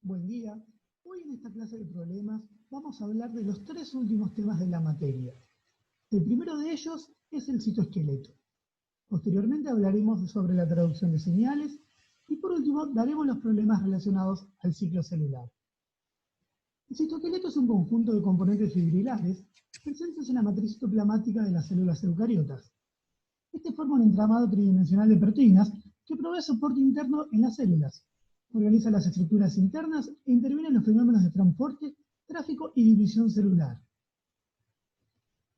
Buen día. Hoy en esta clase de problemas vamos a hablar de los tres últimos temas de la materia. El primero de ellos es el citoesqueleto. Posteriormente hablaremos sobre la traducción de señales y por último daremos los problemas relacionados al ciclo celular. El citoesqueleto es un conjunto de componentes fibrilares presentes en la matriz citoplasmática de las células eucariotas. Este forma un entramado tridimensional de proteínas que provee soporte interno en las células. Organiza las estructuras internas e interviene en los fenómenos de transporte, tráfico y división celular.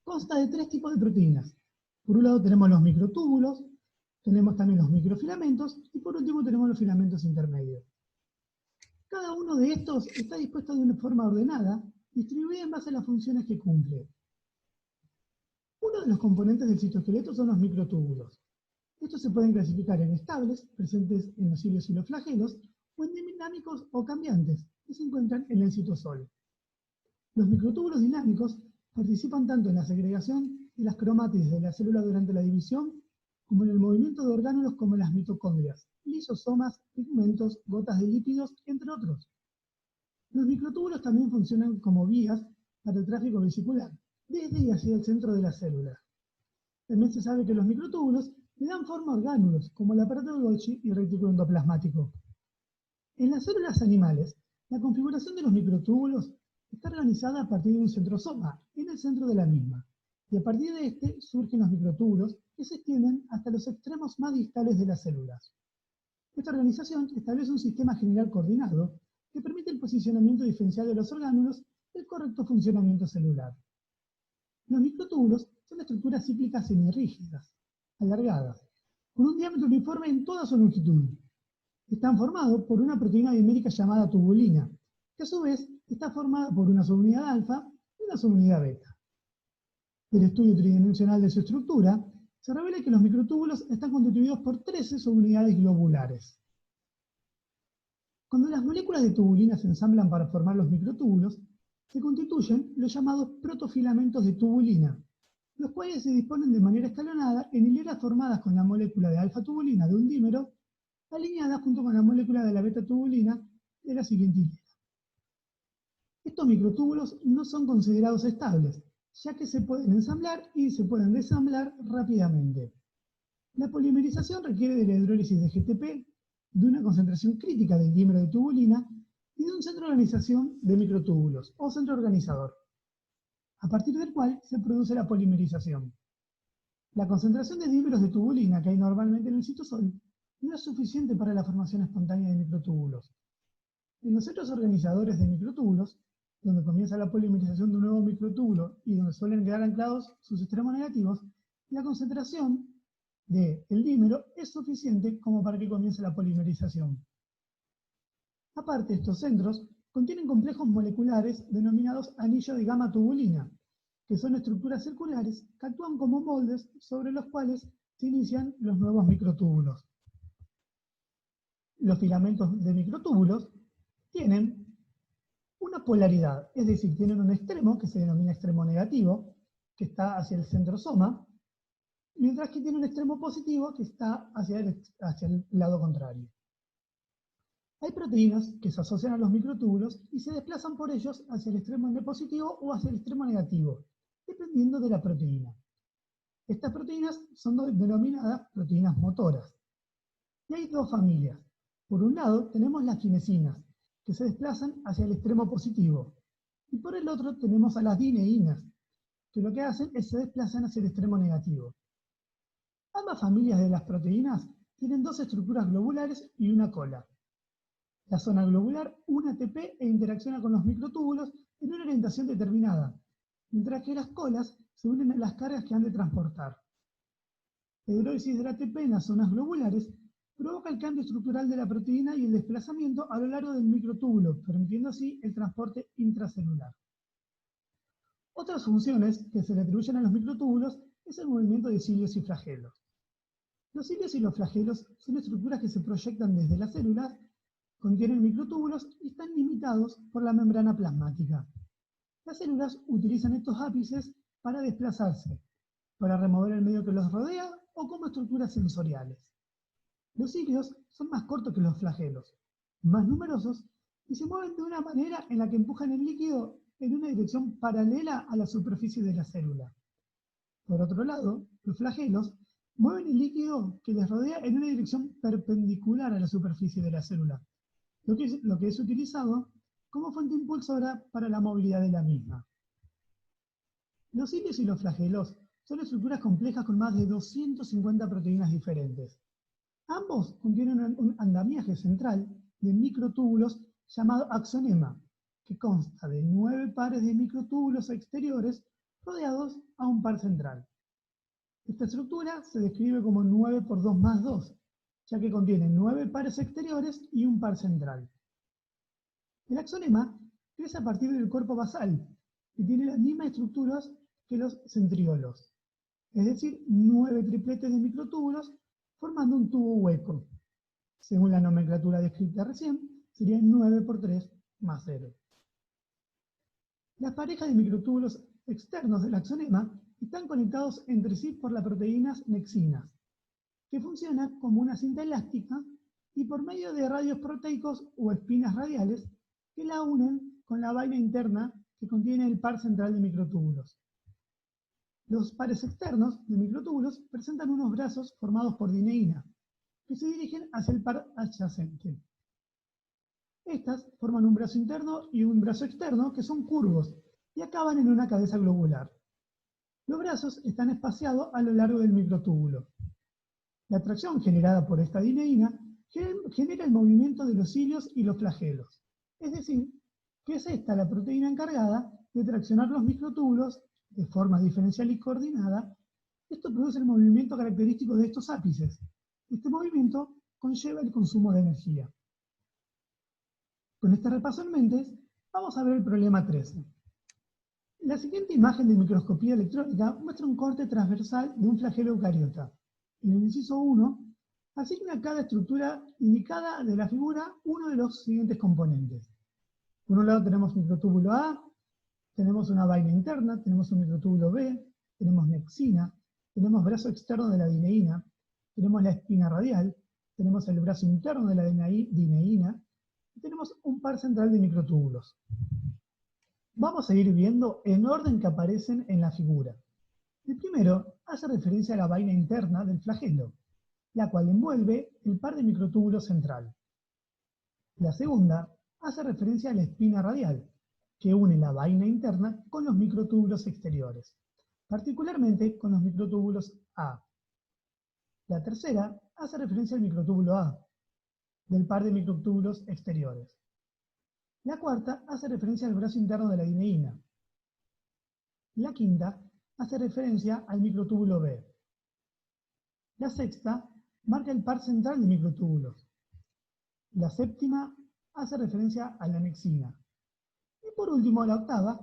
Consta de tres tipos de proteínas. Por un lado tenemos los microtúbulos, tenemos también los microfilamentos y por último tenemos los filamentos intermedios. Cada uno de estos está dispuesto de una forma ordenada, distribuida en base a las funciones que cumple. Uno de los componentes del citoesqueleto son los microtúbulos. Estos se pueden clasificar en estables, presentes en los cilios y los flagelos, o en dinámicos o cambiantes, que se encuentran en el citosol. Los microtúbulos dinámicos participan tanto en la segregación de las cromátides de la célula durante la división, como en el movimiento de orgánulos como en las mitocondrias, lisosomas, pigmentos, gotas de lípidos, entre otros. Los microtúbulos también funcionan como vías para el tráfico vesicular, desde y hacia el centro de la célula. También se sabe que los microtúbulos le dan forma a orgánulos, como el aparato de Golgi y el retículo endoplasmático. En las células animales, la configuración de los microtúbulos está organizada a partir de un centrosoma, en el centro de la misma, y a partir de este surgen los microtúbulos que se extienden hasta los extremos más distales de las células. Esta organización establece un sistema general coordinado que permite el posicionamiento diferencial de los orgánulos y el correcto funcionamiento celular. Los microtúbulos son estructuras cíclicas semirrígidas, alargadas, con un diámetro uniforme en toda su longitud. Están formados por una proteína dimérica llamada tubulina, que a su vez está formada por una subunidad alfa y una subunidad beta. Del estudio tridimensional de su estructura, se revela que los microtúbulos están constituidos por 13 subunidades globulares. Cuando las moléculas de tubulina se ensamblan para formar los microtúbulos, se constituyen los llamados protofilamentos de tubulina, los cuales se disponen de manera escalonada en hileras formadas con la molécula de alfa-tubulina de un dímero, alineada junto con la molécula de la beta-tubulina de la siguiente hilera. Estos microtúbulos no son considerados estables, ya que se pueden ensamblar y se pueden desamblar rápidamente. La polimerización requiere de la hidrólisis de GTP, de una concentración crítica del dímero de tubulina y de un centro de organización de microtúbulos, o centro organizador, a partir del cual se produce la polimerización. La concentración de dímeros de tubulina que hay normalmente en el citosol no es suficiente para la formación espontánea de microtúbulos. En los centros organizadores de microtúbulos, donde comienza la polimerización de un nuevo microtúbulo y donde suelen quedar anclados sus extremos negativos, la concentración del dímero es suficiente como para que comience la polimerización. Aparte, estos centros contienen complejos moleculares denominados anillos de gamma-tubulina, que son estructuras circulares que actúan como moldes sobre los cuales se inician los nuevos microtúbulos. Los filamentos de microtúbulos tienen una polaridad, es decir, tienen un extremo que se denomina extremo negativo, que está hacia el centrosoma, mientras que tiene un extremo positivo que está hacia el lado contrario. Hay proteínas que se asocian a los microtúbulos y se desplazan por ellos hacia el extremo positivo o hacia el extremo negativo, dependiendo de la proteína. Estas proteínas son denominadas proteínas motoras. Y hay dos familias. Por un lado tenemos las kinesinas, que se desplazan hacia el extremo positivo. Y por el otro tenemos a las dineínas, que lo que hacen es se desplazan hacia el extremo negativo. Ambas familias de las proteínas tienen dos estructuras globulares y una cola. La zona globular une ATP e interacciona con los microtúbulos en una orientación determinada, mientras que las colas se unen a las cargas que han de transportar. La hidrólisis del ATP en las zonas globulares provoca el cambio estructural de la proteína y el desplazamiento a lo largo del microtúbulo, permitiendo así el transporte intracelular. Otras funciones que se le atribuyen a los microtúbulos es el movimiento de cilios y flagelos. Los cilios y los flagelos son estructuras que se proyectan desde las células, contienen microtúbulos y están limitados por la membrana plasmática. Las células utilizan estos ápices para desplazarse, para remover el medio que los rodea o como estructuras sensoriales. Los cilios son más cortos que los flagelos, más numerosos y se mueven de una manera en la que empujan el líquido en una dirección paralela a la superficie de la célula. Por otro lado, los flagelos mueven el líquido que les rodea en una dirección perpendicular a la superficie de la célula, lo que es utilizado como fuente impulsora para la movilidad de la misma. Los cilios y los flagelos son estructuras complejas con más de 250 proteínas diferentes. Ambos contienen un andamiaje central de microtúbulos llamado axonema, que consta de 9 pares de microtúbulos exteriores rodeados a un par central. Esta estructura se describe como 9 por 2 más 2, ya que contiene 9 pares exteriores y un par central. El axonema crece a partir del cuerpo basal, que tiene las mismas estructuras que los centriolos, es decir, 9 tripletes de microtúbulos formando un tubo hueco. Según la nomenclatura descrita recién, serían 9 por 3 más 0. Las parejas de microtúbulos externos del axonema están conectados entre sí por las proteínas nexinas, que funcionan como una cinta elástica y por medio de radios proteicos o espinas radiales que la unen con la vaina interna que contiene el par central de microtúbulos. Los pares externos de microtúbulos presentan unos brazos formados por dineína, que se dirigen hacia el par adyacente. Estas forman un brazo interno y un brazo externo que son curvos y acaban en una cabeza globular. Los brazos están espaciados a lo largo del microtúbulo. La atracción generada por esta dineína genera el movimiento de los cilios y los flagelos. Es decir, que es esta la proteína encargada de traccionar los microtúbulos de forma diferencial y coordinada. Esto produce el movimiento característico de estos ápices. Este movimiento conlleva el consumo de energía. Con este repaso en mente, vamos a ver el problema 13. La siguiente imagen de microscopía electrónica muestra un corte transversal de un flagelo eucariota. En el inciso 1, asigna a cada estructura indicada de la figura uno de los siguientes componentes. Por un lado tenemos microtúbulo A, tenemos una vaina interna, tenemos un microtúbulo B, tenemos nexina, tenemos brazo externo de la dineína, tenemos la espina radial, tenemos el brazo interno de la dineína, y tenemos un par central de microtúbulos. Vamos a ir viendo en orden que aparecen en la figura. El primero hace referencia a la vaina interna del flagelo, la cual envuelve el par de microtúbulos central. La segunda hace referencia a la espina radial, que une la vaina interna con los microtúbulos exteriores, particularmente con los microtúbulos A. La tercera hace referencia al microtúbulo A, del par de microtúbulos exteriores. La cuarta hace referencia al brazo interno de la dineína. La quinta hace referencia al microtúbulo B. La sexta marca el par central de microtúbulos. La séptima hace referencia a la nexina. Y por último, la octava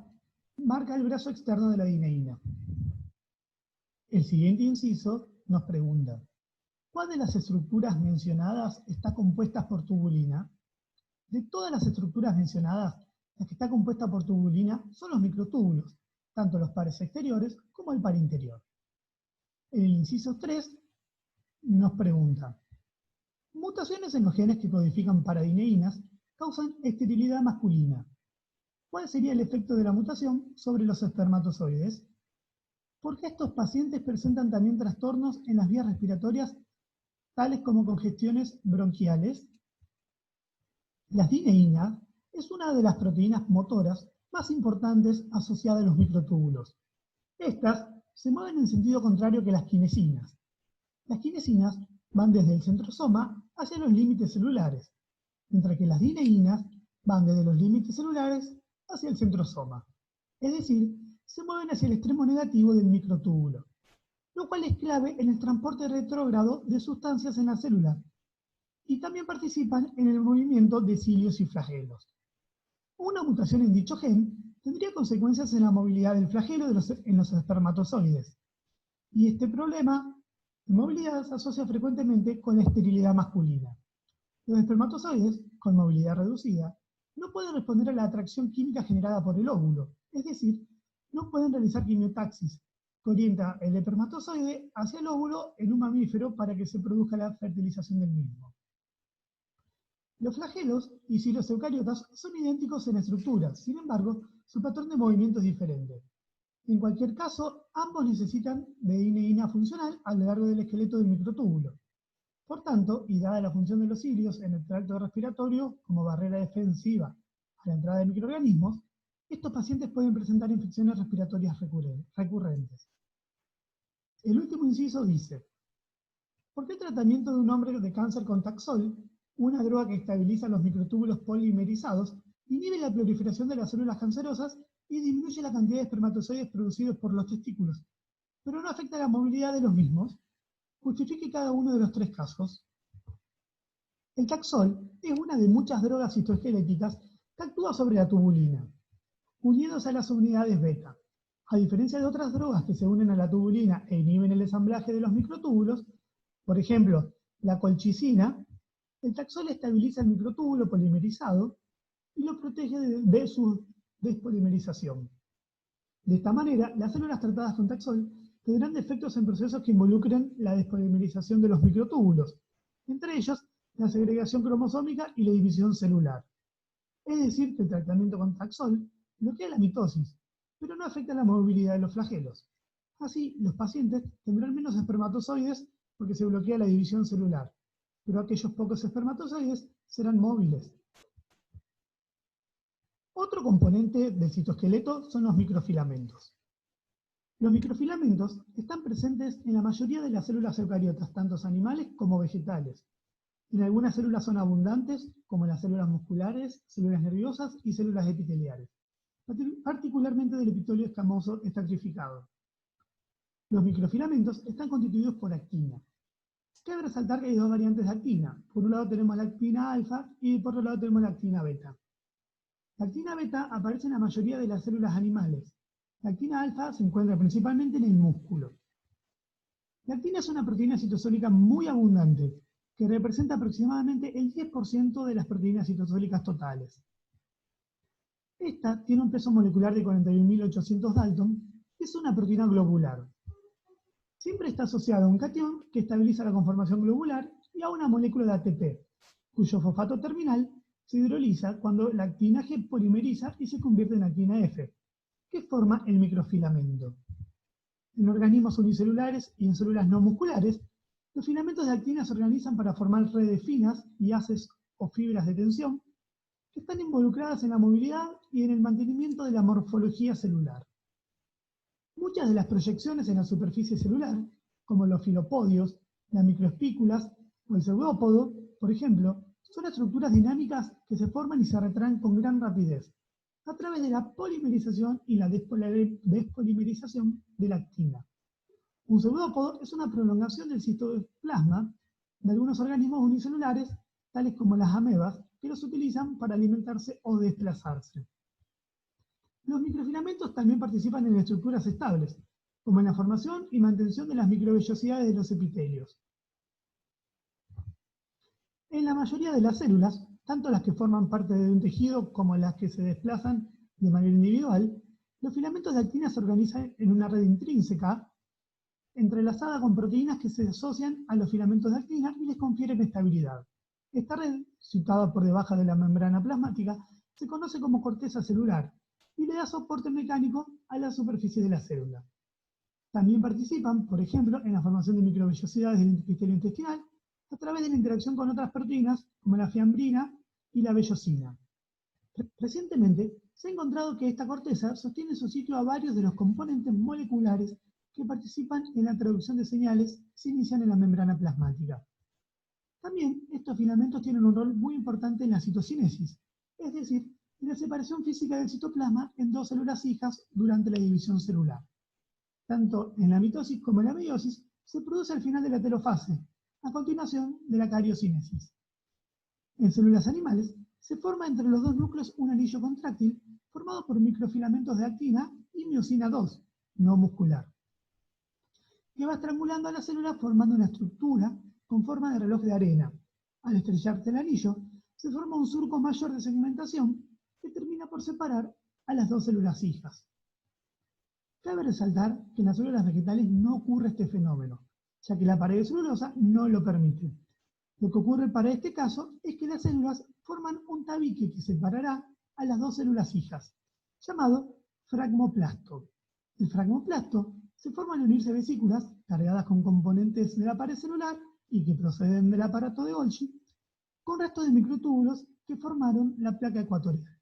marca el brazo externo de la dineína. El siguiente inciso nos pregunta: ¿cuál de las estructuras mencionadas está compuesta por tubulina? De todas las estructuras mencionadas, la que está compuesta por tubulina son los microtúbulos, tanto los pares exteriores como el par interior. El inciso 3 nos pregunta: mutaciones en los genes que codifican paradineínas causan esterilidad masculina. ¿Cuál sería el efecto de la mutación sobre los espermatozoides? ¿Por qué estos pacientes presentan también trastornos en las vías respiratorias, tales como congestiones bronquiales? La dineína es una de las proteínas motoras más importantes asociadas a los microtúbulos. Estas se mueven en sentido contrario que las kinesinas. Las kinesinas van desde el centrosoma hacia los límites celulares, mientras que las dineínas van desde los límites celulares hacia el centrosoma. Es decir, se mueven hacia el extremo negativo del microtúbulo, lo cual es clave en el transporte retrógrado de sustancias en la célula, y también participan en el movimiento de cilios y flagelos. Una mutación en dicho gen tendría consecuencias en la movilidad del flagelo en los espermatozoides, y este problema de movilidad se asocia frecuentemente con la esterilidad masculina. Los espermatozoides, con movilidad reducida, no pueden responder a la atracción química generada por el óvulo, es decir, no pueden realizar quimiotaxis, que orienta el espermatozoide hacia el óvulo en un mamífero para que se produzca la fertilización del mismo. Los flagelos y si los eucariotas son idénticos en estructura, sin embargo, su patrón de movimiento es diferente. En cualquier caso, ambos necesitan de DNA funcional a lo largo del esqueleto del microtúbulo. Por tanto, y dada la función de los cilios en el tracto respiratorio como barrera defensiva a la entrada de microorganismos, estos pacientes pueden presentar infecciones respiratorias recurrentes. El último inciso dice: ¿por qué el tratamiento de un hombre de cáncer con Taxol, una droga que estabiliza los microtúbulos polimerizados, inhibe la proliferación de las células cancerosas y disminuye la cantidad de espermatozoides producidos por los testículos, pero no afecta la movilidad de los mismos? Justifique cada uno de los tres casos. El Taxol es una de muchas drogas citoesqueléticas que actúa sobre la tubulina, uniéndose a las unidades beta. A diferencia de otras drogas que se unen a la tubulina e inhiben el ensamblaje de los microtúbulos, por ejemplo, la colchicina, el Taxol estabiliza el microtúbulo polimerizado y lo protege de su despolimerización. De esta manera, las células tratadas con Taxol tendrán defectos en procesos que involucren la despolimerización de los microtúbulos, entre ellos la segregación cromosómica y la división celular. Es decir, que el tratamiento con Taxol bloquea la mitosis, pero no afecta la movilidad de los flagelos. Así, los pacientes tendrán menos espermatozoides porque se bloquea la división celular, pero aquellos pocos espermatozoides serán móviles. Otro componente del citoesqueleto son los microfilamentos. Los microfilamentos están presentes en la mayoría de las células eucariotas, tanto animales como vegetales. En algunas células son abundantes, como las células musculares, células nerviosas y células epiteliales, particularmente del epitelio escamoso estratificado. Los microfilamentos están constituidos por actina. Cabe resaltar que hay dos variantes de actina. Por un lado tenemos la actina alfa y por otro lado tenemos la actina beta. La actina beta aparece en la mayoría de las células animales. La actina alfa se encuentra principalmente en el músculo. La actina es una proteína citosólica muy abundante, que representa aproximadamente el 10% de las proteínas citosólicas totales. Esta tiene un peso molecular de 41.800 Dalton y es una proteína globular. Siempre está asociada a un catión que estabiliza la conformación globular y a una molécula de ATP, cuyo fosfato terminal se hidroliza cuando la actina G polimeriza y se convierte en actina F, que forma el microfilamento. En organismos unicelulares y en células no musculares, los filamentos de actina se organizan para formar redes finas y haces o fibras de tensión que están involucradas en la movilidad y en el mantenimiento de la morfología celular. Muchas de las proyecciones en la superficie celular, como los filopodios, las microespículas o el pseudópodo, por ejemplo, son estructuras dinámicas que se forman y se retraen con gran rapidez, a través de la polimerización y la despolimerización de la actina. Un pseudópodo es una prolongación del citoplasma de algunos organismos unicelulares, tales como las amebas, que los utilizan para alimentarse o desplazarse. Los microfilamentos también participan en estructuras estables, como en la formación y mantención de las microvellosidades de los epitelios. En la mayoría de las células, tanto las que forman parte de un tejido como las que se desplazan de manera individual, los filamentos de actina se organizan en una red intrínseca, entrelazada con proteínas que se asocian a los filamentos de actina y les confieren estabilidad. Esta red, situada por debajo de la membrana plasmática, se conoce como corteza celular y le da soporte mecánico a la superficie de la célula. También participan, por ejemplo, en la formación de microvellosidades del epitelio intestinal a través de la interacción con otras proteínas como la fiambrina y la vellosina. Recientemente se ha encontrado que esta corteza sostiene en su sitio a varios de los componentes moleculares que participan en la traducción de señales que se inician en la membrana plasmática. También estos filamentos tienen un rol muy importante en la citocinesis, es decir, en la separación física del citoplasma en dos células hijas durante la división celular. Tanto en la mitosis como en la meiosis se produce al final de la telofase, a continuación de la cariocinesis. En células animales se forma entre los dos núcleos un anillo contráctil formado por microfilamentos de actina y miosina II, no muscular, que va estrangulando a la célula formando una estructura con forma de reloj de arena. Al estrellarse el anillo, se forma un surco mayor de segmentación que termina por separar a las dos células hijas. Cabe resaltar que en las células vegetales no ocurre este fenómeno, ya que la pared celulosa no lo permite. Lo que ocurre para este caso es que las células forman un tabique que separará a las dos células hijas, llamado fragmoplasto. El fragmoplasto se forma al unirse vesículas cargadas con componentes de la pared celular y que proceden del aparato de Golgi, con restos de microtúbulos que formaron la placa ecuatorial.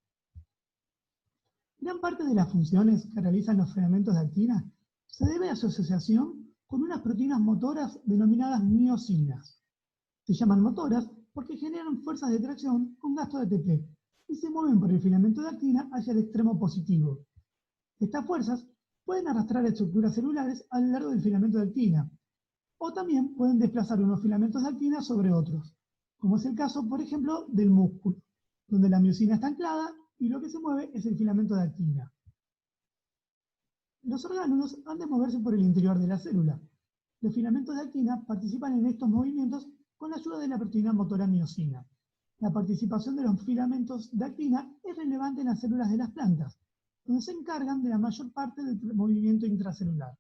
Gran parte de las funciones que realizan los filamentos de actina se debe a su asociación con unas proteínas motoras denominadas miosinas. Se llaman motoras porque generan fuerzas de tracción con gasto de ATP y se mueven por el filamento de actina hacia el extremo positivo. Estas fuerzas pueden arrastrar estructuras celulares a lo largo del filamento de actina, o también pueden desplazar unos filamentos de actina sobre otros, como es el caso, por ejemplo, del músculo, donde la miosina está anclada y lo que se mueve es el filamento de actina. Los orgánulos han de moverse por el interior de la célula. Los filamentos de actina participan en estos movimientos con la ayuda de la proteína motora miosina. La participación de los filamentos de actina es relevante en las células de las plantas, donde se encargan de la mayor parte del movimiento intracelular.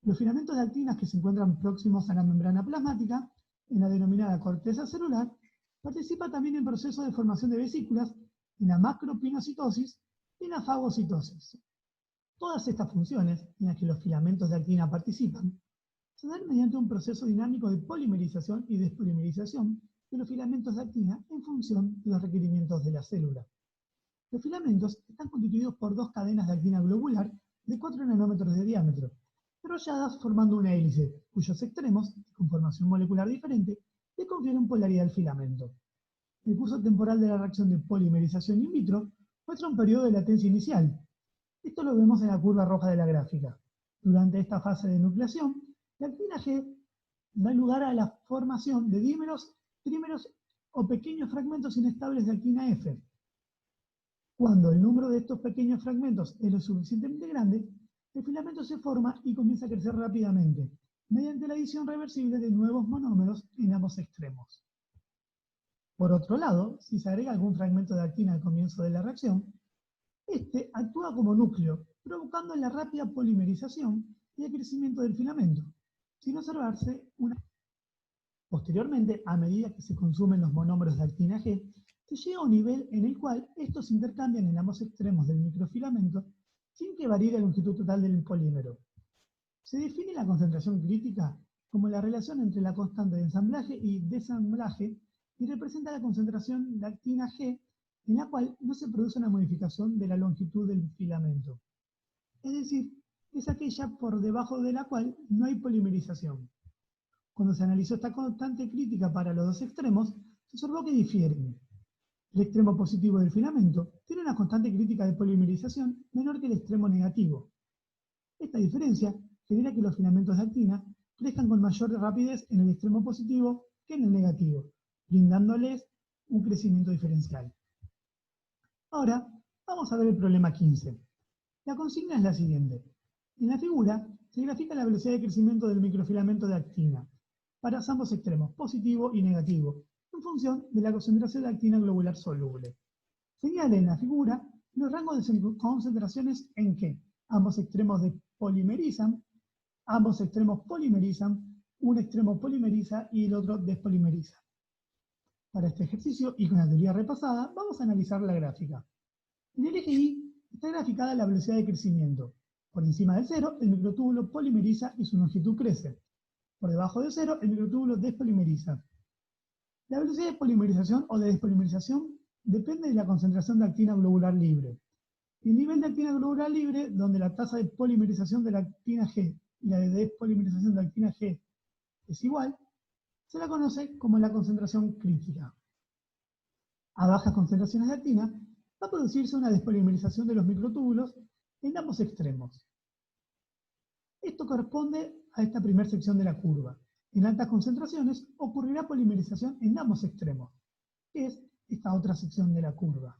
Los filamentos de actina que se encuentran próximos a la membrana plasmática, en la denominada corteza celular, participan también en el proceso de formación de vesículas, en la macropinocitosis y en la fagocitosis. Todas estas funciones, en las que los filamentos de actina participan, se dan mediante un proceso dinámico de polimerización y despolimerización de los filamentos de actina en función de los requerimientos de la célula. Los filamentos están constituidos por dos cadenas de actina globular de 4 nanómetros de diámetro, enrolladas formando una hélice, cuyos extremos, de conformación molecular diferente, le confieren polaridad al filamento. El curso temporal de la reacción de polimerización in vitro muestra un periodo de latencia inicial. Esto lo vemos en la curva roja de la gráfica. Durante esta fase de nucleación, la actina G da lugar a la formación de dímeros, trímeros o pequeños fragmentos inestables de actina F. Cuando el número de estos pequeños fragmentos es lo suficientemente grande, el filamento se forma y comienza a crecer rápidamente, mediante la adición reversible de nuevos monómeros en ambos extremos. Por otro lado, si se agrega algún fragmento de actina al comienzo de la reacción, este actúa como núcleo, provocando la rápida polimerización y el crecimiento del filamento, sin observarse una. Posteriormente, a medida que se consumen los monómeros de actina G, se llega a un nivel en el cual estos se intercambian en ambos extremos del microfilamento sin que varíe la longitud total del polímero. Se define la concentración crítica como la relación entre la constante de ensamblaje y desamblaje y representa la concentración de actina G en la cual no se produce una modificación de la longitud del filamento. Es decir, es aquella por debajo de la cual no hay polimerización. Cuando se analizó esta constante crítica para los dos extremos, se observó que difieren. El extremo positivo del filamento tiene una constante crítica de polimerización menor que el extremo negativo. Esta diferencia genera que los filamentos de actina crezcan con mayor rapidez en el extremo positivo que en el negativo, brindándoles un crecimiento diferencial. Ahora, vamos a ver el problema 15. La consigna es la siguiente. En la figura se grafica la velocidad de crecimiento del microfilamento de actina para ambos extremos, positivo y negativo, en función de la concentración de actina globular soluble. Señala en la figura los rangos de concentraciones en que ambos extremos polimerizan, un extremo polimeriza y el otro despolimeriza. Para este ejercicio y con la teoría repasada, vamos a analizar la gráfica. En el eje Y está graficada la velocidad de crecimiento. Por encima del cero, el microtúbulo polimeriza y su longitud crece. Por debajo de cero, el microtúbulo despolimeriza. La velocidad de polimerización o de despolimerización depende de la concentración de actina globular libre. El nivel de actina globular libre, donde la tasa de polimerización de la actina G y la de despolimerización de la actina G es igual, se la conoce como la concentración crítica. A bajas concentraciones de actina va a producirse una despolimerización de los microtúbulos en ambos extremos. Esto corresponde a esta primera sección de la curva. En altas concentraciones ocurrirá polimerización en ambos extremos, que es esta otra sección de la curva.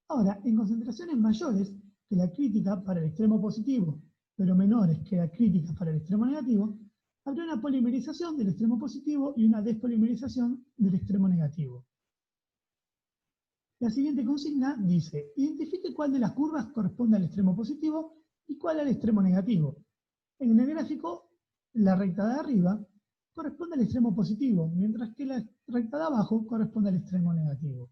Ahora, en concentraciones mayores que la crítica para el extremo positivo, pero menores que la crítica para el extremo negativo, habrá una polimerización del extremo positivo y una despolimerización del extremo negativo. La siguiente consigna dice, identifique cuál de las curvas corresponde al extremo positivo y cuál al extremo negativo. En el gráfico, la recta de arriba corresponde al extremo positivo, mientras que la recta de abajo corresponde al extremo negativo.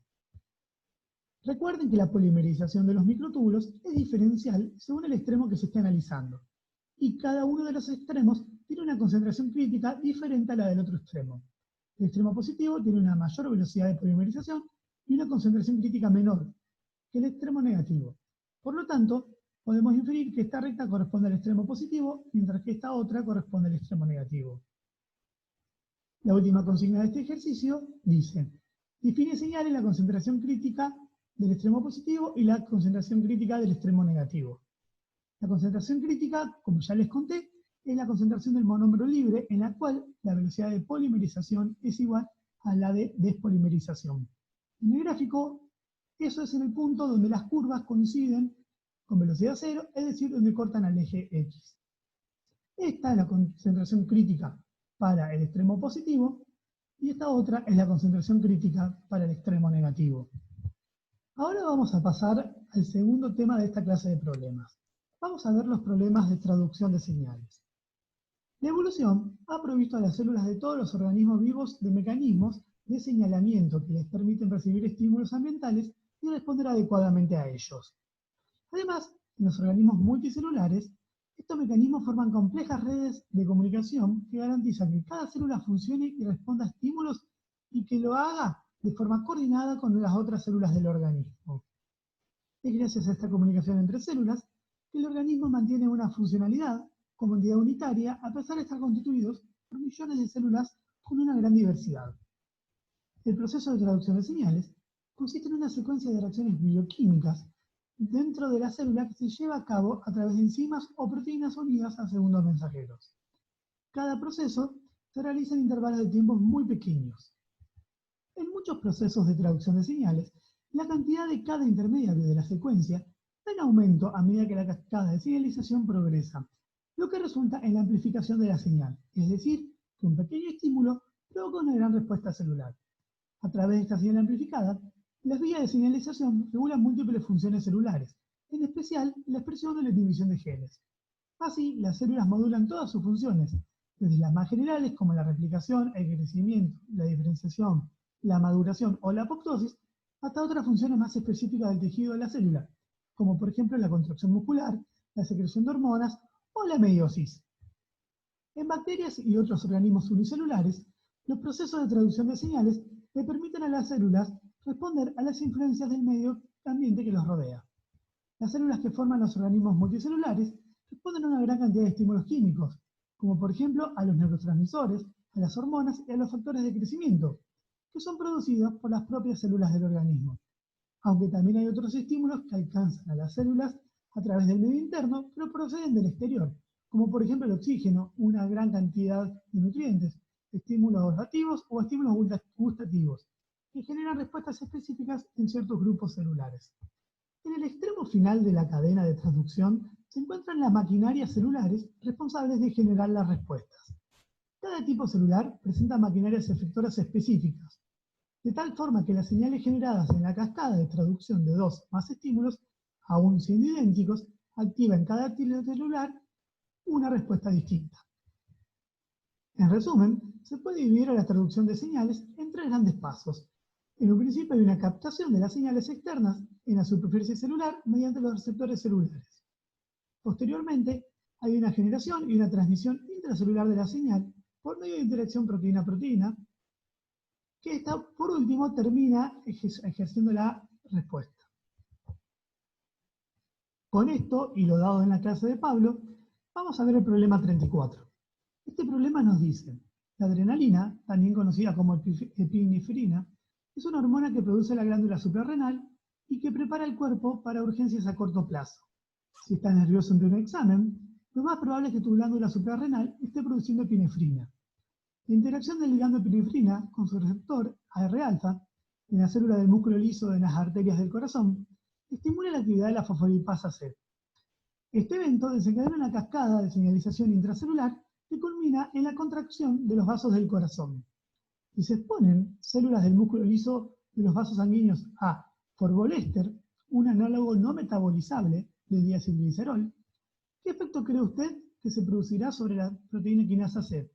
Recuerden que la polimerización de los microtúbulos es diferencial según el extremo que se esté analizando, y cada uno de los extremos tiene una concentración crítica diferente a la del otro extremo. El extremo positivo tiene una mayor velocidad de polimerización y una concentración crítica menor que el extremo negativo. Por lo tanto, podemos inferir que esta recta corresponde al extremo positivo, mientras que esta otra corresponde al extremo negativo. La última consigna de este ejercicio dice: define y señale la concentración crítica del extremo positivo y la concentración crítica del extremo negativo. La concentración crítica, como ya les conté, es la concentración del monómero libre, en la cual la velocidad de polimerización es igual a la de despolimerización. En el gráfico, eso es en el punto donde las curvas coinciden con velocidad cero, es decir, donde cortan al eje X. Esta es la concentración crítica para el extremo positivo, y esta otra es la concentración crítica para el extremo negativo. Ahora vamos a pasar al segundo tema de esta clase de problemas. Vamos a ver los problemas de traducción de señales. La evolución ha provisto a las células de todos los organismos vivos de mecanismos de señalamiento que les permiten recibir estímulos ambientales y responder adecuadamente a ellos. Además, en los organismos multicelulares, estos mecanismos forman complejas redes de comunicación que garantizan que cada célula funcione y responda a estímulos y que lo haga de forma coordinada con las otras células del organismo. Es gracias a esta comunicación entre células que el organismo mantiene una funcionalidad como entidad unitaria a pesar de estar constituidos por millones de células con una gran diversidad. El proceso de traducción de señales consiste en una secuencia de reacciones bioquímicas dentro de la célula que se lleva a cabo a través de enzimas o proteínas unidas a segundos mensajeros. Cada proceso se realiza en intervalos de tiempo muy pequeños. En muchos procesos de traducción de señales, la cantidad de cada intermediario de la secuencia está en aumento a medida que la cascada de señalización progresa, lo que resulta en la amplificación de la señal, es decir, que un pequeño estímulo provoca una gran respuesta celular. A través de esta señal amplificada, las vías de señalización regulan múltiples funciones celulares, en especial la expresión o la inhibición de genes. Así, las células modulan todas sus funciones, desde las más generales como la replicación, el crecimiento, la diferenciación, la maduración o la apoptosis, hasta otras funciones más específicas del tejido de la célula, como por ejemplo la contracción muscular, la secreción de hormonas o la meiosis. En bacterias y otros organismos unicelulares, los procesos de traducción de señales le permiten a las células responder a las influencias del medio ambiente que los rodea. Las células que forman los organismos multicelulares responden a una gran cantidad de estímulos químicos, como por ejemplo a los neurotransmisores, a las hormonas y a los factores de crecimiento, que son producidos por las propias células del organismo. Aunque también hay otros estímulos que alcanzan a las células a través del medio interno, pero proceden del exterior, como por ejemplo el oxígeno, una gran cantidad de nutrientes, estímulos olfativos o estímulos gustativos, que generan respuestas específicas en ciertos grupos celulares. En el extremo final de la cadena de transducción se encuentran las maquinarias celulares responsables de generar las respuestas. Cada tipo celular presenta maquinarias efectoras específicas, de tal forma que las señales generadas en la cascada de traducción de dos más estímulos, aun siendo idénticos, activa en cada tipo celular una respuesta distinta. En resumen, se puede dividir a la traducción de señales en tres grandes pasos. En un principio hay una captación de las señales externas en la superficie celular mediante los receptores celulares. Posteriormente, hay una generación y una transmisión intracelular de la señal por medio de interacción proteína-proteína, que esta, por último, termina ejerciendo la respuesta. Con esto, y lo dado en la clase de Pablo, vamos a ver el problema 34. Este problema nos dice: la adrenalina, también conocida como epinefrina, es una hormona que produce la glándula suprarrenal y que prepara el cuerpo para urgencias a corto plazo. Si estás nervioso ante un examen, lo más probable es que tu glándula suprarrenal esté produciendo epinefrina. La interacción del ligando epinefrina con su receptor AR-alfa en la célula del músculo liso de las arterias del corazón estimula la actividad de la fosfolipasa C. Este evento desencadena una cascada de señalización intracelular que culmina en la contracción de los vasos del corazón. Si se exponen células del músculo liso de los vasos sanguíneos a forbolester, un análogo no metabolizable de diacilglicerol, ¿qué efecto cree usted que se producirá sobre la proteína quinasa C?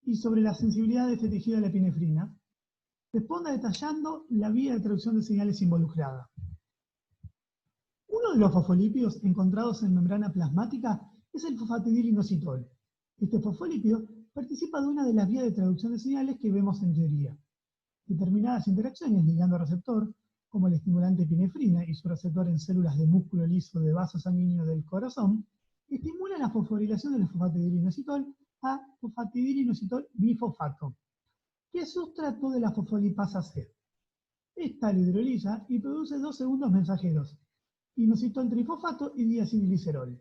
y sobre la sensibilidad de este tejido a la epinefrina, responda detallando la vía de traducción de señales involucrada. Uno de los fosfolípidos encontrados en membrana plasmática es el fosfatidilinositol. Este fosfolípido participa de una de las vías de traducción de señales que vemos en teoría. Determinadas interacciones ligando-receptor, como el estimulante epinefrina y su receptor en células de músculo liso de vasos sanguíneos del corazón, estimulan la fosforilación del fosfatidilinositol a fosfatidilinositol bifosfato, que es sustrato de la fosfolipasa C. Esta lo hidroliza y produce dos segundos mensajeros, inositol trifosfato y diacilglicerol.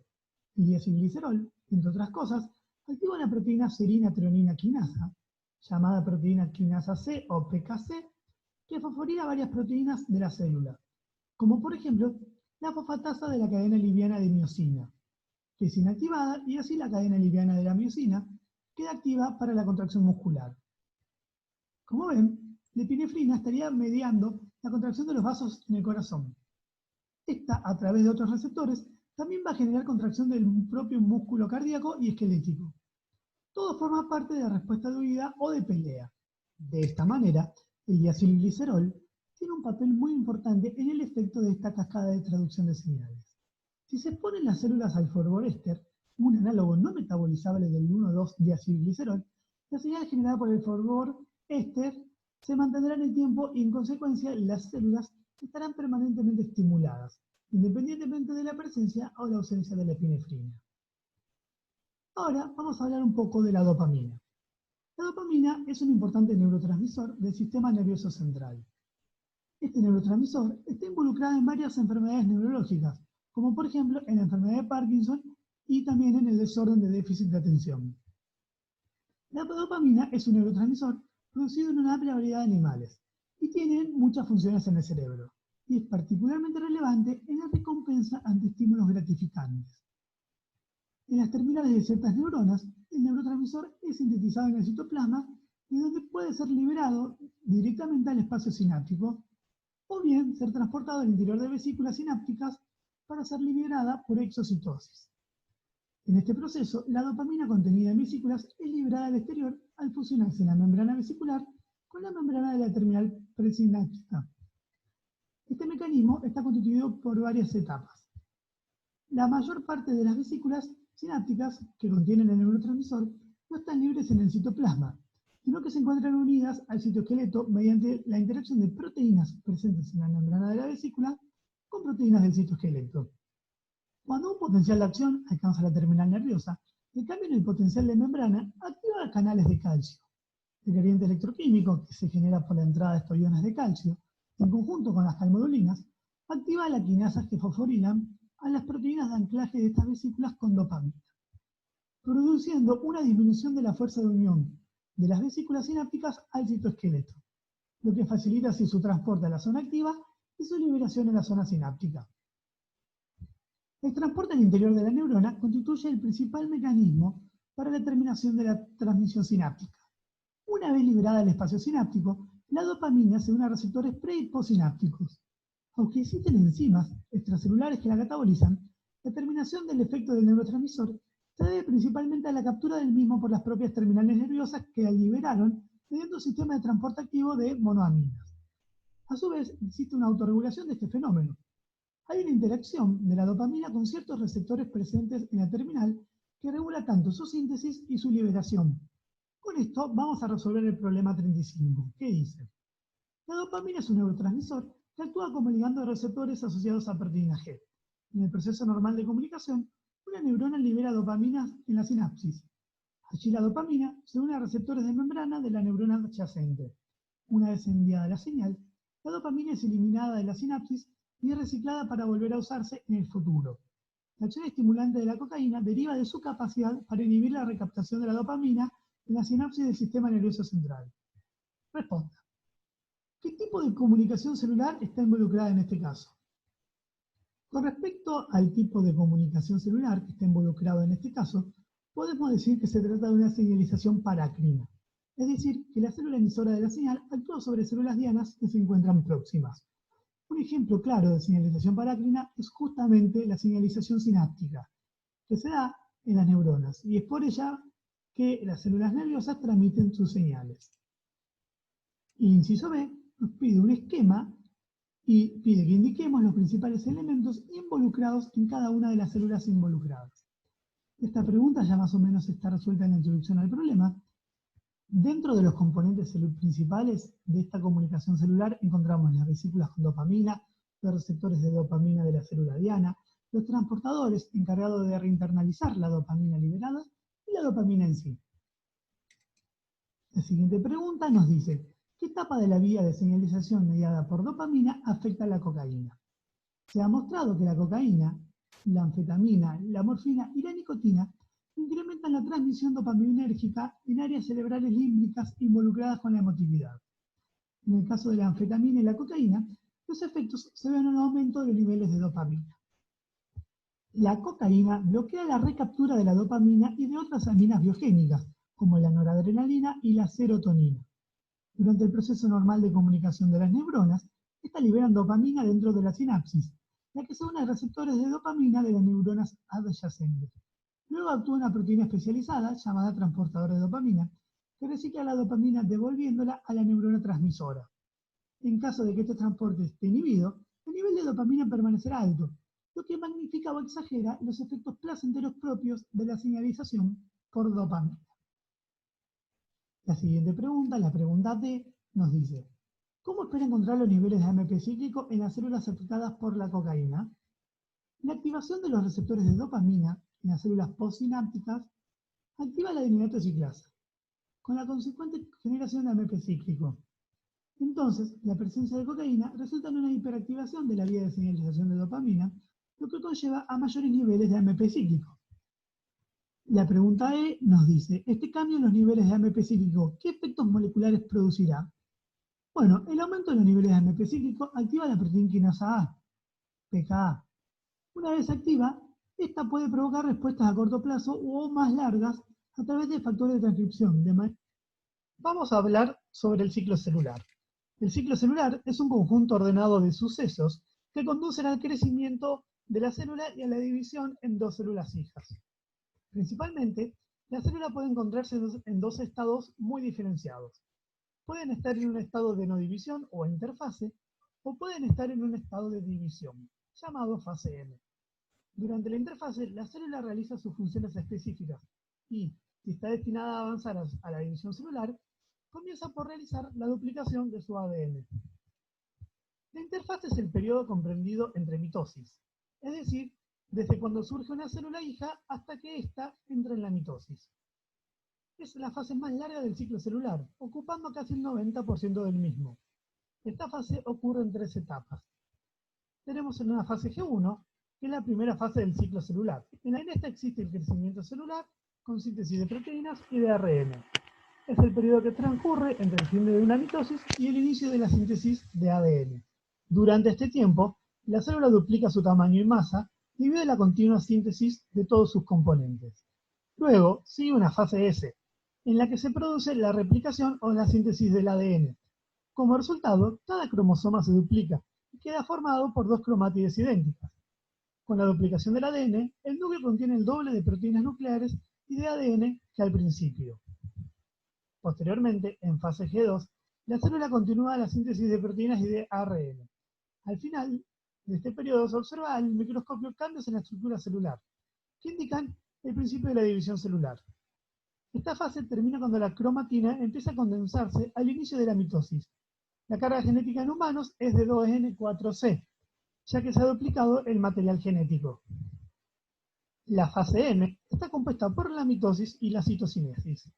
El diacilglicerol, entre otras cosas, activa una proteína serina treonina quinasa, llamada proteína quinasa C o PKC, que fosforila varias proteínas de la célula, como por ejemplo la fosfatasa de la cadena liviana de miosina, que es inactivada y así la cadena liviana de la miosina queda activa para la contracción muscular. Como ven, la epinefrina estaría mediando la contracción de los vasos en el corazón. Esta, a través de otros receptores, también va a generar contracción del propio músculo cardíaco y esquelético. Todo forma parte de la respuesta de huida o de pelea. De esta manera, el diacilglicerol tiene un papel muy importante en el efecto de esta cascada de traducción de señales. Si se exponen las células al fosforéster, un análogo no metabolizable del 1,2-diacilglicerol, la señal generada por el fosforéster se mantendrá en el tiempo y en consecuencia las células estarán permanentemente estimuladas, independientemente de la presencia o la ausencia de la epinefrina. Ahora vamos a hablar un poco de la dopamina. La dopamina es un importante neurotransmisor del sistema nervioso central. Este neurotransmisor está involucrado en varias enfermedades neurológicas, como por ejemplo en la enfermedad de Parkinson y también en el desorden de déficit de atención. La dopamina es un neurotransmisor producido en una amplia variedad de animales y tiene muchas funciones en el cerebro, y es particularmente relevante en la recompensa ante estímulos gratificantes. En las terminales de ciertas neuronas, el neurotransmisor es sintetizado en el citoplasma y donde puede ser liberado directamente al espacio sináptico o bien ser transportado al interior de vesículas sinápticas para ser liberada por exocitosis. En este proceso, la dopamina contenida en vesículas es liberada al exterior al fusionarse la membrana vesicular con la membrana de la terminal presináptica. Este mecanismo está constituido por varias etapas. La mayor parte de las vesículas sinápticas que contienen el neurotransmisor no están libres en el citoplasma, sino que se encuentran unidas al citoesqueleto mediante la interacción de proteínas presentes en la membrana de la vesícula con proteínas del citoesqueleto. Cuando un potencial de acción alcanza la terminal nerviosa, el cambio en el potencial de membrana activa canales de calcio. El gradiente electroquímico que se genera por la entrada de estos iones de calcio, en conjunto con las calmodulinas, activa las quinasas que fosforilan a las proteínas de anclaje de estas vesículas con dopamina, produciendo una disminución de la fuerza de unión de las vesículas sinápticas al citoesqueleto, lo que facilita así su transporte a la zona activa y su liberación en la zona sináptica. El transporte al interior de la neurona constituye el principal mecanismo para la terminación de la transmisión sináptica. Una vez liberada del espacio sináptico, la dopamina se une a receptores pre- y postsinápticos. Aunque existen enzimas extracelulares que la catabolizan, la terminación del efecto del neurotransmisor se debe principalmente a la captura del mismo por las propias terminales nerviosas que la liberaron mediante un sistema de transporte activo de monoaminas. A su vez, existe una autorregulación de este fenómeno. Hay una interacción de la dopamina con ciertos receptores presentes en la terminal que regula tanto su síntesis y su liberación. Con esto vamos a resolver el problema 35, que dice: la dopamina es un neurotransmisor que actúa como ligando de receptores asociados a proteína G. En el proceso normal de comunicación, una neurona libera dopamina en la sinapsis. Allí la dopamina se une a receptores de membrana de la neurona adyacente. Una vez enviada la señal, la dopamina es eliminada de la sinapsis y es reciclada para volver a usarse en el futuro. La acción estimulante de la cocaína deriva de su capacidad para inhibir la recaptación de la dopamina en la sinapsis del sistema nervioso central. Responda: ¿qué tipo de comunicación celular está involucrada en este caso? Con respecto al tipo de comunicación celular que está involucrado en este caso, podemos decir que se trata de una señalización parácrina, es decir, que la célula emisora de la señal actúa sobre células dianas que se encuentran próximas. Un ejemplo claro de señalización parácrina es justamente la señalización sináptica, que se da en las neuronas, y es por ella que las células nerviosas transmiten sus señales. El inciso B nos pide un esquema y pide que indiquemos los principales elementos involucrados en cada una de las células involucradas. Esta pregunta ya más o menos está resuelta en la introducción al problema. Dentro de los componentes principales de esta comunicación celular encontramos las vesículas con dopamina, los receptores de dopamina de la célula diana, los transportadores encargados de reinternalizar la dopamina liberada y la dopamina en sí. La siguiente pregunta nos dice, ¿qué etapa de la vía de señalización mediada por dopamina afecta a la cocaína? Se ha mostrado que la cocaína, la anfetamina, la morfina y la nicotina incrementan la transmisión dopaminérgica en áreas cerebrales límbicas involucradas con la emotividad. En el caso de la anfetamina y la cocaína, los efectos se ven en un aumento de los niveles de dopamina. La cocaína bloquea la recaptura de la dopamina y de otras aminas biogénicas, como la noradrenalina y la serotonina. Durante el proceso normal de comunicación de las neuronas, estas liberan dopamina dentro de la sinapsis, la que se une a receptores de dopamina de las neuronas adyacentes. Luego actúa una proteína especializada, llamada transportador de dopamina, que recicla la dopamina devolviéndola a la neurona transmisora. En caso de que este transporte esté inhibido, el nivel de dopamina permanecerá alto, lo que magnifica o exagera los efectos placenteros propios de la señalización por dopamina. La siguiente pregunta, la pregunta D, nos dice, ¿cómo espera encontrar los niveles de AMP cíclico en las células afectadas por la cocaína? La activación de los receptores de dopamina en las células postsinápticas activa la adeninato ciclasa, con la consecuente generación de AMP cíclico. Entonces, la presencia de cocaína resulta en una hiperactivación de la vía de señalización de dopamina, lo que conlleva a mayores niveles de AMP cíclico. La pregunta E nos dice, ¿este cambio en los niveles de AMP cíclico qué efectos moleculares producirá? Bueno, el aumento de los niveles de AMP cíclico activa la proteína quinasa A, PKA. Una vez activa, esta puede provocar respuestas a corto plazo o más largas a través de factores de transcripción. Vamos a hablar sobre el ciclo celular. El ciclo celular es un conjunto ordenado de sucesos que conducen al crecimiento de la célula y a la división en dos células hijas. Principalmente, la célula puede encontrarse en dos estados muy diferenciados. Pueden estar en un estado de no división o interfase, o pueden estar en un estado de división, llamado fase M. Durante la interfase, la célula realiza sus funciones específicas y, si está destinada a avanzar a la división celular, comienza por realizar la duplicación de su ADN. La interfase es el periodo comprendido entre mitosis, es decir, desde cuando surge una célula hija hasta que ésta entra en la mitosis. Es la fase más larga del ciclo celular, ocupando casi el 90% del mismo. Esta fase ocurre en 3 etapas. Tenemos en una fase G1, que es la primera fase del ciclo celular. En esta existe el crecimiento celular, con síntesis de proteínas y de ARN. Es el periodo que transcurre entre el fin de una mitosis y el inicio de la síntesis de ADN. Durante este tiempo, la célula duplica su tamaño y masa debido a la continua síntesis de todos sus componentes. Luego, sigue una fase S, en la que se produce la replicación o la síntesis del ADN. Como resultado, cada cromosoma se duplica y queda formado por 2 cromátides idénticas. Con la duplicación del ADN, el núcleo contiene el doble de proteínas nucleares y de ADN que al principio. Posteriormente, en fase G2, la célula continúa la síntesis de proteínas y de ARN. Al final de este periodo se observa al microscopio cambios en la estructura celular, que indican el principio de la división celular. Esta fase termina cuando la cromatina empieza a condensarse al inicio de la mitosis. La carga genética en humanos es de 2N4C, ya que se ha duplicado el material genético. La fase M está compuesta por la mitosis y la citocinesis.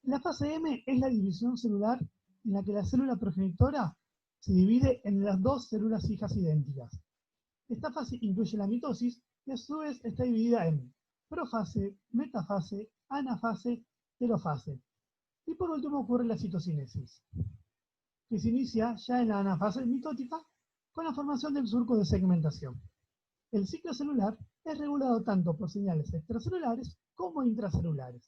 La fase M es la división celular en la que la célula progenitora se divide en las dos células hijas idénticas. Esta fase incluye la mitosis y a su vez está dividida en profase, metafase, anafase, telofase. Y por último ocurre la citocinesis, que se inicia ya en la anafase mitótica con la formación del surco de segmentación. El ciclo celular es regulado tanto por señales extracelulares como intracelulares.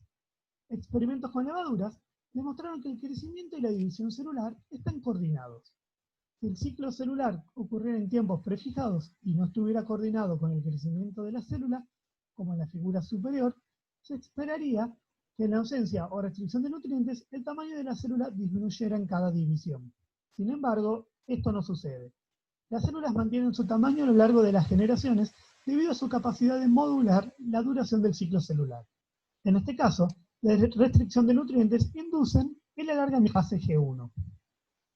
Experimentos con levaduras demostraron que el crecimiento y la división celular están coordinados. Si el ciclo celular ocurriera en tiempos prefijados y no estuviera coordinado con el crecimiento de la célula, como en la figura superior, se esperaría que en la ausencia o restricción de nutrientes, el tamaño de la célula disminuyera en cada división. Sin embargo, esto no sucede. Las células mantienen su tamaño a lo largo de las generaciones debido a su capacidad de modular la duración del ciclo celular. En este caso, la restricción de nutrientes inducen el alargamiento de la fase G1.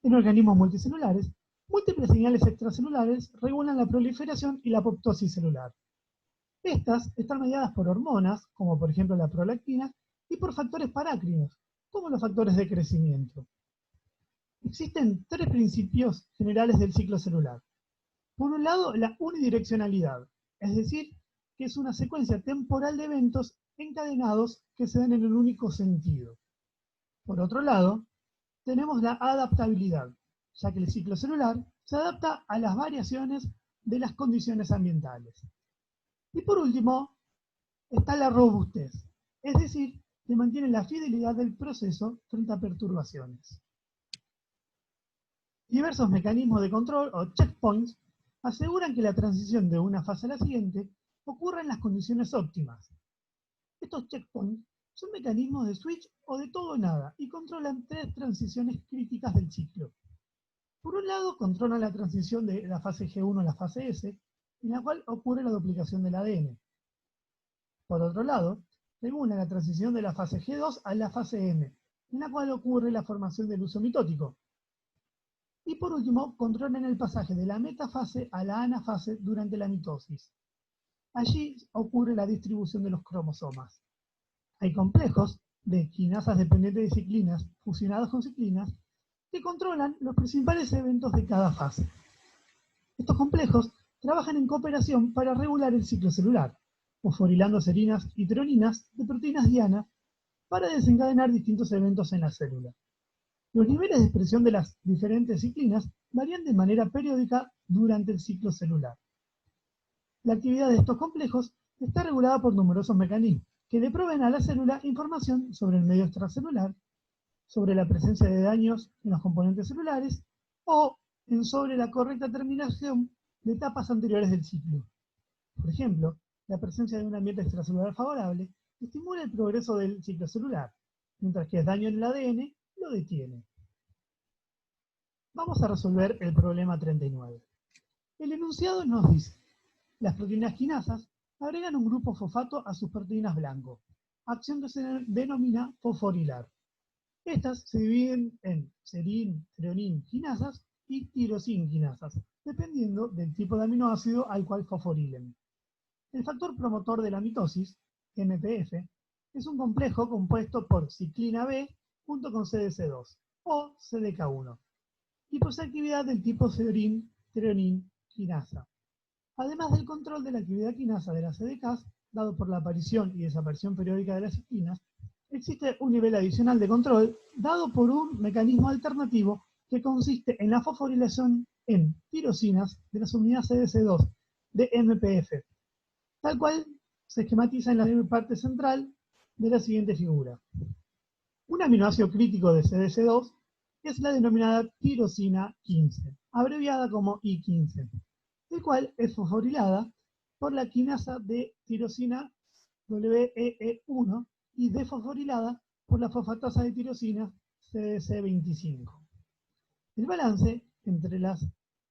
En organismos multicelulares, múltiples señales extracelulares regulan la proliferación y la apoptosis celular. Estas están mediadas por hormonas, como por ejemplo la prolactina, y por factores parácrinos, como los factores de crecimiento. Existen tres principios generales del ciclo celular. Por un lado, la unidireccionalidad, es decir, que es una secuencia temporal de eventos encadenados que se dan en un único sentido. Por otro lado, tenemos la adaptabilidad, ya que el ciclo celular se adapta a las variaciones de las condiciones ambientales. Y por último, está la robustez, es decir, que mantiene la fidelidad del proceso frente a perturbaciones. Diversos mecanismos de control o checkpoints aseguran que la transición de una fase a la siguiente ocurra en las condiciones óptimas. Estos checkpoints son mecanismos de switch o de todo o nada y controlan tres transiciones críticas del ciclo. Por un lado, controlan la transición de la fase G1 a la fase S, en la cual ocurre la duplicación del ADN. Por otro lado, regulan la transición de la fase G2 a la fase M, en la cual ocurre la formación del uso mitótico. Y por último, controlan el pasaje de la metafase a la anafase durante la mitosis. Allí ocurre la distribución de los cromosomas. Hay complejos de quinasas dependientes de ciclinas fusionadas con ciclinas que controlan los principales eventos de cada fase. Estos complejos trabajan en cooperación para regular el ciclo celular, fosforilando serinas y treoninas de proteínas diana para desencadenar distintos eventos en la célula. Los niveles de expresión de las diferentes ciclinas varían de manera periódica durante el ciclo celular. La actividad de estos complejos está regulada por numerosos mecanismos que le proveen a la célula información sobre el medio extracelular, sobre la presencia de daños en los componentes celulares o sobre la correcta terminación de etapas anteriores del ciclo. Por ejemplo, la presencia de un ambiente extracelular favorable estimula el progreso del ciclo celular, mientras que el daño en el ADN lo detiene. Vamos a resolver el problema 39. El enunciado nos dice: las proteínas quinasas agregan un grupo fosfato a sus proteínas blanco, acción que se denomina fosforilar. Estas se dividen en serin, treonin quinasas y tirosin quinasas, dependiendo del tipo de aminoácido al cual fosforilen. El factor promotor de la mitosis, MPF, es un complejo compuesto por ciclina B junto con CDC2 o CDK1 y posee actividad del tipo serin, treonin quinasa. Además del control de la actividad quinasa de las CDKs, dado por la aparición y desaparición periódica de las ciclinas, existe un nivel adicional de control dado por un mecanismo alternativo que consiste en la fosforilación en tirosinas de las unidades CDC2 de MPF, tal cual se esquematiza en la parte central de la siguiente figura. Un aminoácido crítico de CDC2 es la denominada tirosina 15, abreviada como I15, el cual es fosforilada por la quinasa de tirosina WEE1 y desfosforilada por la fosfatasa de tirosina CDC25. El balance entre las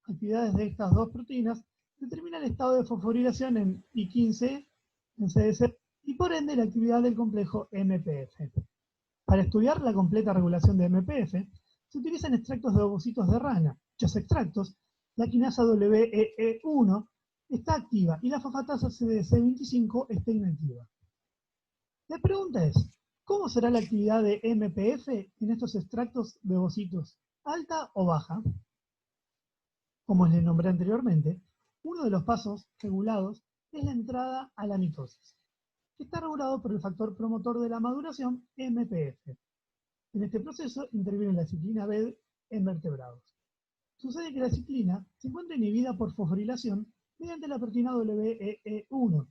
actividades de estas dos proteínas determina el estado de fosforilación en I15 en CDC y por ende la actividad del complejo MPF. Para estudiar la completa regulación de MPF, se utilizan extractos de ovocitos de rana. Dichos extractos, la quinasa WEE1 está activa y la fosfatasa CDC25 está inactiva. La pregunta es: ¿cómo será la actividad de MPF en estos extractos de ovocitos? ¿Alta o baja? Como les nombré anteriormente, uno de los pasos regulados es la entrada a la mitosis, que está regulado por el factor promotor de la maduración MPF. En este proceso interviene la ciclina B en vertebrados. Sucede que la ciclina se encuentra inhibida por fosforilación mediante la proteína WEE1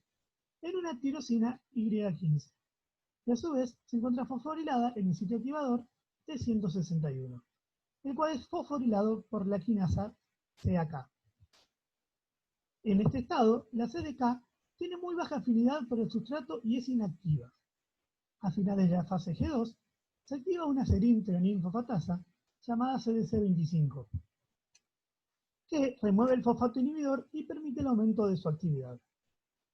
en una tirosina Y15. Y a su vez se encuentra fosforilada en el sitio activador T161, el cual es fosforilado por la quinasa CAK. En este estado, la CDK tiene muy baja afinidad por el sustrato y es inactiva. A finales de la fase G2, se activa una serin-treonin-fosfatasa llamada CDC25, que remueve el fosfato inhibidor y permite el aumento de su actividad.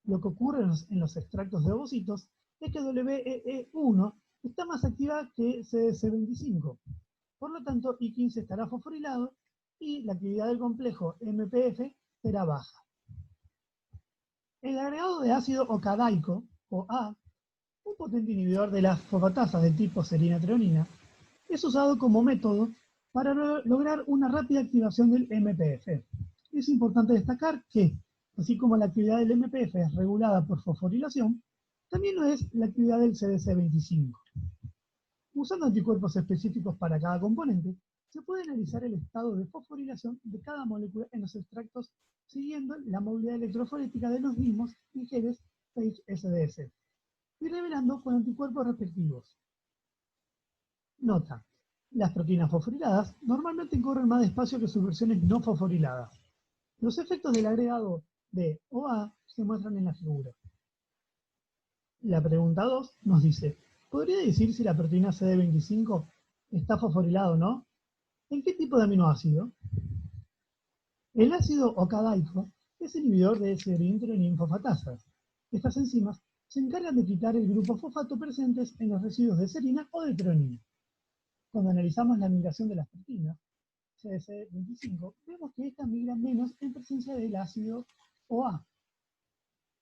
Lo que ocurre en los extractos de ovocitos es que WEE1 está más activa que CDC25. Por lo tanto, I15 estará fosforilado y la actividad del complejo MPF será baja. El agregado de ácido ocadaico, OA, un potente inhibidor de las fosfatasas de tipo serina-treonina, es usado como método para lograr una rápida activación del MPF. Es importante destacar que, así como la actividad del MPF es regulada por fosforilación, también lo es la actividad del CDC25. Usando anticuerpos específicos para cada componente, se puede analizar el estado de fosforilación de cada molécula en los extractos siguiendo la movilidad electroforética de los mismos en genes SDS y revelando con anticuerpos respectivos. Nota: las proteínas fosforiladas normalmente corren más despacio que sus versiones no fosforiladas. Los efectos del agregado de OA se muestran en la figura. La pregunta 2 nos dice: ¿podría decir si la proteína CD25 está fosforilada o no? ¿En qué tipo de aminoácido? El ácido ocadaico es inhibidor de serin-treonin-fosfatasas. Estas enzimas se encargan de quitar el grupo fosfato presentes en los residuos de serina o de treonina. Cuando analizamos la migración de las proteínas CDC25, vemos que estas migran menos en presencia del ácido OA.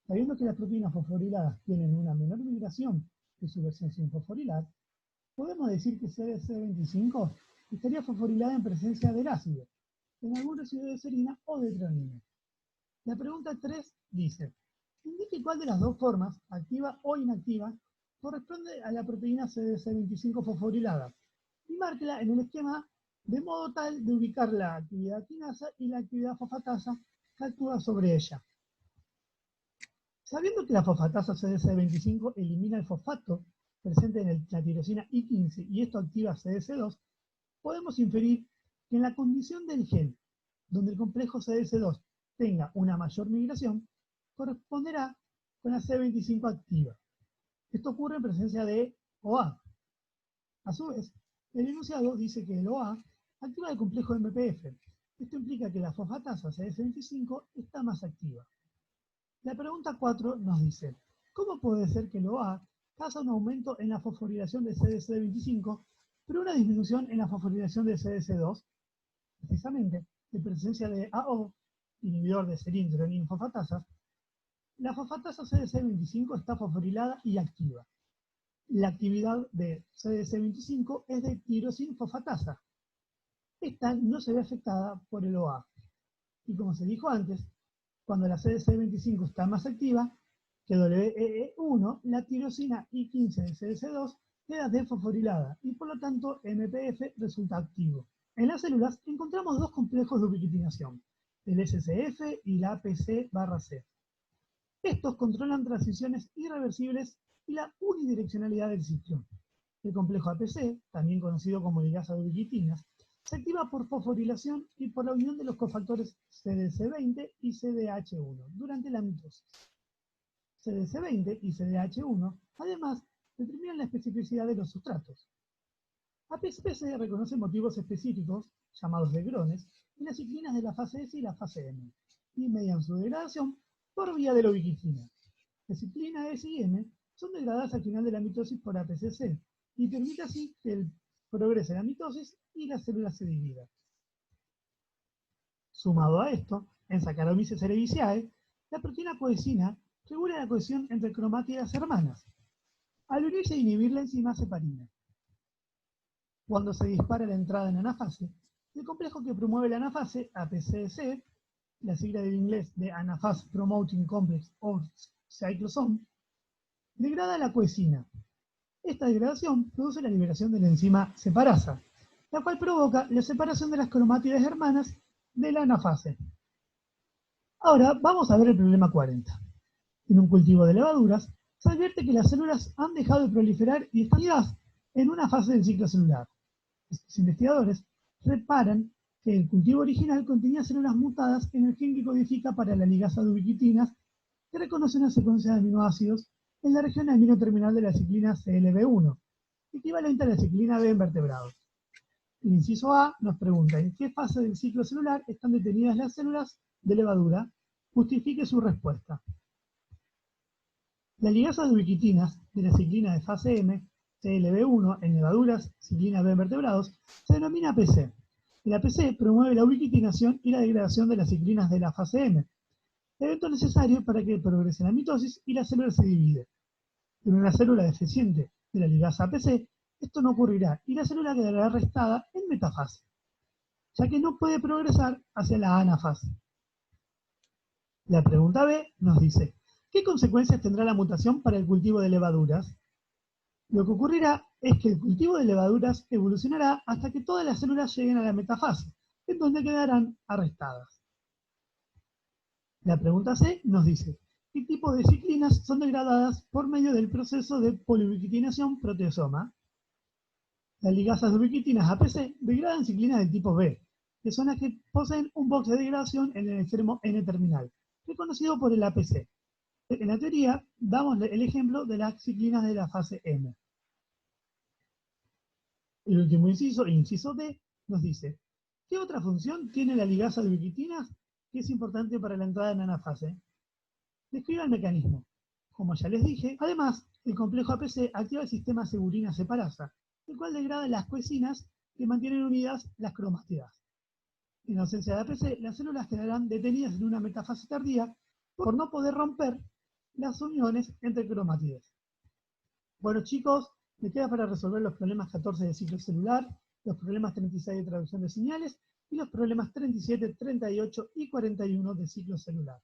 Sabiendo que las proteínas fosforiladas tienen una menor migración que su versión sin fosforilar, podemos decir que CDC25 estaría fosforilada en presencia del ácido, en algún residuo de serina o de treonina. La pregunta 3 dice: indique cuál de las dos formas, activa o inactiva, corresponde a la proteína CDC25 fosforilada y márquela en el esquema de modo tal de ubicar la actividad quinasa y la actividad fosfatasa que actúa sobre ella. Sabiendo que la fosfatasa CDC25 elimina el fosfato presente en la tirosina I15 y esto activa CDC2, podemos inferir que en la condición del gen donde el complejo CDC2 tenga una mayor migración, corresponderá con la C25 activa. Esto ocurre en presencia de OA. A su vez, el enunciado dice que el OA activa el complejo MPF. Esto implica que la fosfatasa CDC25 está más activa. La pregunta 4 nos dice: ¿cómo puede ser que el OA causa un aumento en la fosforilación de CDC25, pero una disminución en la fosforilación de CDC2? Precisamente, en presencia de AO, inhibidor de serin-treonin-fosfatasas, la fosfatasa CDC25 está fosforilada y activa. La actividad de CDC25 es de tirosin-fosfatasa. Esta no se ve afectada por el OA. Y como se dijo antes, cuando la CDC25 está más activa que WEE1, la tirosina I15 de CDC2 queda desfosforilada y por lo tanto MPF resulta activo. En las células encontramos dos complejos de ubiquitinación, el SCF y la APC/C. Estos controlan transiciones irreversibles y la unidireccionalidad del ciclo. El complejo APC, también conocido como ligasa de ubiquitinas, se activa por fosforilación y por la unión de los cofactores CDC20 y CDH1 durante la mitosis. CDC20 y CDH1, además, determinan la especificidad de los sustratos. APC reconoce motivos específicos, llamados degrones, en las ciclinas de la fase S y la fase M, y median su degradación por vía de la ubiquitina. La ciclina S y M son degradadas al final de la mitosis por APCC, y permite así que progrese la mitosis y la célula se divida. Sumado a esto, en Saccharomyces cerevisiae, la proteína coesina regula la cohesión entre cromátidas hermanas, al unirse a inhibir la enzima heparina. Cuando se dispara la entrada en anafase, el complejo que promueve la anafase, APCC, la sigla del inglés de Anaphase Promoting Complex o cyclosome, degrada la coesina. Esta degradación produce la liberación de la enzima separasa, la cual provoca la separación de las cromátidas hermanas de la anafase. Ahora vamos a ver el problema 40. En un cultivo de levaduras, se advierte que las células han dejado de proliferar y están ligadas en una fase del ciclo celular. Estos investigadores reparan que el cultivo original contenía células mutadas en el gen que codifica para la ligasa de ubiquitinas, que reconoce una secuencia de aminoácidos en la región amino terminal de la ciclina CLB1, equivalente a la ciclina B en vertebrados. El inciso A nos pregunta en qué fase del ciclo celular están detenidas las células de levadura. Justifique su respuesta. La ligasa de ubiquitinas de la ciclina de fase M, CLB1 en levaduras, ciclina B en vertebrados, se denomina APC. El APC promueve la ubiquitinación y la degradación de las ciclinas de la fase M, evento necesario para que progrese la mitosis y la célula se divide. En una célula deficiente de la ligasa APC, esto no ocurrirá y la célula quedará arrestada en metafase, ya que no puede progresar hacia la anafase. La pregunta B nos dice, ¿qué consecuencias tendrá la mutación para el cultivo de levaduras? Lo que ocurrirá es que el cultivo de levaduras evolucionará hasta que todas las células lleguen a la metafase, en donde quedarán arrestadas. La pregunta C nos dice, ¿qué tipo de ciclinas son degradadas por medio del proceso de poliubiquitinación proteasoma? Las ligasas de ubiquitinas APC degradan ciclinas del tipo B, que son las que poseen un box de degradación en el extremo N-terminal, reconocido por el APC. En la teoría, damos el ejemplo de las ciclinas de la fase M. El último inciso, el inciso D, nos dice, ¿qué otra función tiene la ligasa de ubiquitinas que es importante para la entrada en anafase? Describa el mecanismo. Como ya les dije, además, el complejo APC activa el sistema segurina separasa, el cual degrada las coenzinas que mantienen unidas las cromátidas. En ausencia de APC, las células quedarán detenidas en una metafase tardía por no poder romper las uniones entre cromátides. Bueno chicos, me queda para resolver los problemas 14 de ciclo celular, los problemas 36 de traducción de señales y los problemas 37, 38 y 41 de ciclo celular.